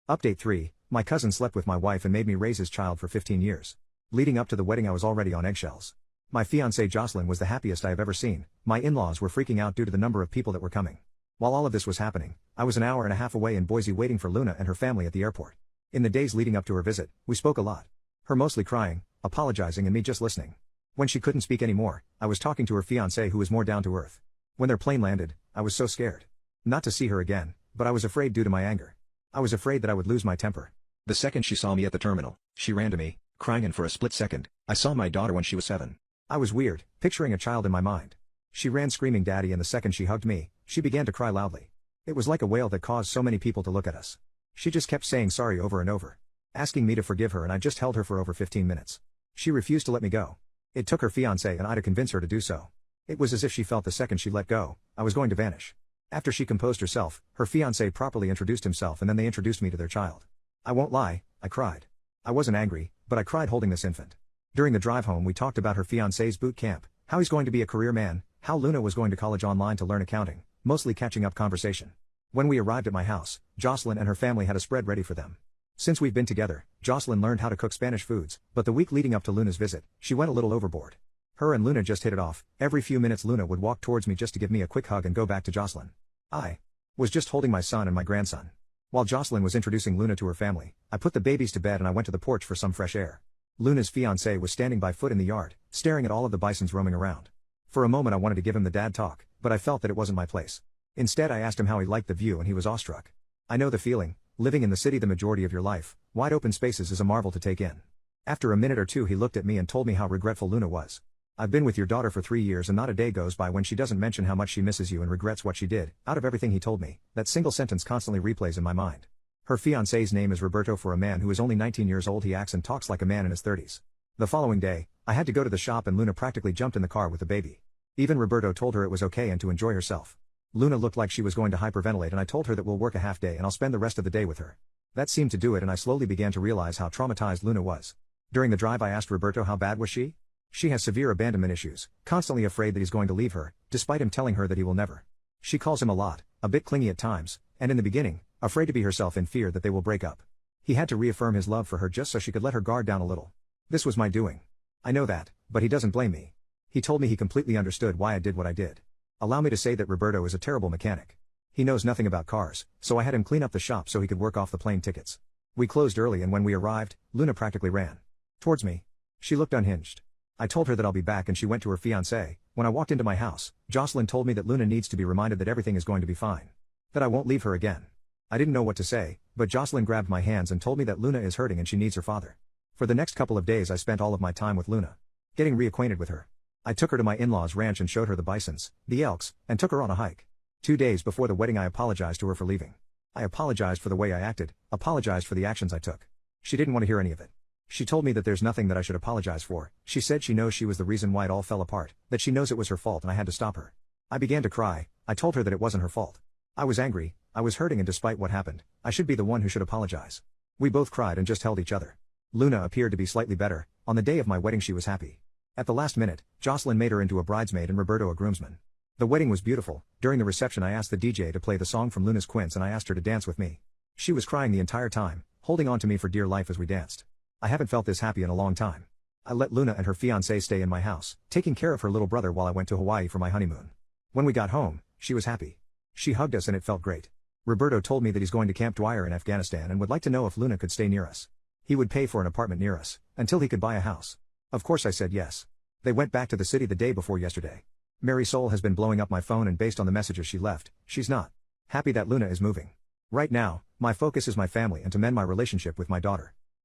Update 3, my cousin slept with my wife and made me raise his child for 15 years. Leading up to the wedding I was already on eggshells. My fiancée Jocelyn was the happiest I have ever seen. My in-laws were freaking out due to the number of people that were coming. While all of this was happening, I was an hour and a half away in Boise waiting for Luna and her family at the airport. In the days leading up to her visit, we spoke a lot. Her mostly crying, apologizing and me just listening. When she couldn't speak anymore, I was talking to her fiancé who was more down to earth. When their plane landed, I was so scared. Not to see her again, but I was afraid due to my anger. I was afraid that I would lose my temper. The second she saw me at the terminal, she ran to me, crying, and for a split second, I saw my daughter when she was 7. I was weird, picturing a child in my mind. She ran screaming daddy, and the second she hugged me, she began to cry loudly. It was like a wail that caused so many people to look at us. She just kept saying sorry over and over, asking me to forgive her, and I just held her for over 15 minutes. She refused to let me go. It took her fiancé and I to convince her to do so. It was as if she felt the second she let go, I was going to vanish. After she composed herself, her fiancé properly introduced himself, and then they introduced me to their child. I won't lie, I cried. I wasn't angry, but I cried holding this infant. During the drive home we talked about her fiancé's boot camp, how he's going to be a career man, how Luna was going to college online to learn accounting, mostly catching up conversation. When we arrived at my house, Jocelyn and her family had a spread ready for them. Since we've been together, Jocelyn learned how to cook Spanish foods, but the week leading up to Luna's visit, she went a little overboard. Her and Luna just hit it off. Every few minutes Luna would walk towards me just to give me a quick hug and go back to Jocelyn. I was just holding my son and my grandson. While Jocelyn was introducing Luna to her family, I put the babies to bed and I went to the porch for some fresh air. Luna's fiancé was standing by foot in the yard, staring at all of the bisons roaming around. For a moment I wanted to give him the dad talk, but I felt that it wasn't my place. Instead I asked him how he liked the view, and he was awestruck. I know the feeling, living in the city the majority of your life, wide open spaces is a marvel to take in. After a minute or two he looked at me and told me how regretful Luna was. I've been with your daughter for 3 years and not a day goes by when she doesn't mention how much she misses you and regrets what she did. Out of everything he told me, that single sentence constantly replays in my mind. Her fiancé's name is Roberto. For a man who is only 19 years old, he acts and talks like a man in his 30s. The following day, I had to go to the shop and Luna practically jumped in the car with the baby. Even Roberto told her it was okay and to enjoy herself. Luna looked like she was going to hyperventilate, and I told her that we'll work a half day and I'll spend the rest of the day with her. That seemed to do it, and I slowly began to realize how traumatized Luna was. During the drive I asked Roberto how bad was she? She has severe abandonment issues, constantly afraid that he's going to leave her, despite him telling her that he will never. She calls him a lot, a bit clingy at times, and in the beginning, afraid to be herself in fear that they will break up. He had to reaffirm his love for her just so she could let her guard down a little. This was my doing. I know that, but he doesn't blame me. He told me he completely understood why I did what I did. Allow me to say that Roberto is a terrible mechanic. He knows nothing about cars, so I had him clean up the shop so he could work off the plane tickets. We closed early, and when we arrived, Luna practically ran towards me. She looked unhinged. I told her that I'll be back and she went to her fiancé. When I walked into my house, Jocelyn told me that Luna needs to be reminded that everything is going to be fine. That I won't leave her again. I didn't know what to say, but Jocelyn grabbed my hands and told me that Luna is hurting and she needs her father. For the next couple of days I spent all of my time with Luna, getting reacquainted with her. I took her to my in-laws' ranch and showed her the bisons, the elks, and took her on a hike. 2 days before the wedding I apologized to her for leaving. I apologized for the way I acted, apologized for the actions I took. She didn't want to hear any of it. She told me that there's nothing that I should apologize for. She said she knows she was the reason why it all fell apart, that she knows it was her fault and I had to stop her. I began to cry. I told her that it wasn't her fault. I was angry, I was hurting, and despite what happened, I should be the one who should apologize. We both cried and just held each other. Luna appeared to be slightly better. On the day of my wedding she was happy. At the last minute, Jocelyn made her into a bridesmaid and Roberto a groomsman. The wedding was beautiful. During the reception I asked the DJ to play the song from Luna's Quince and I asked her to dance with me. She was crying the entire time, holding on to me for dear life as we danced. I haven't felt this happy in a long time. I let Luna and her fiancé stay in my house, taking care of her little brother while I went to Hawaii for my honeymoon. When we got home, she was happy. She hugged us and it felt great. Roberto told me that he's going to Camp Dwyer in Afghanistan and would like to know if Luna could stay near us. He would pay for an apartment near us, until he could buy a house. Of course I said yes. They went back to the city the day before yesterday. Mary Soul has been blowing up my phone, and based on the messages she left, she's not happy that Luna is moving. Right now, my focus is my family and to mend my relationship with my daughter.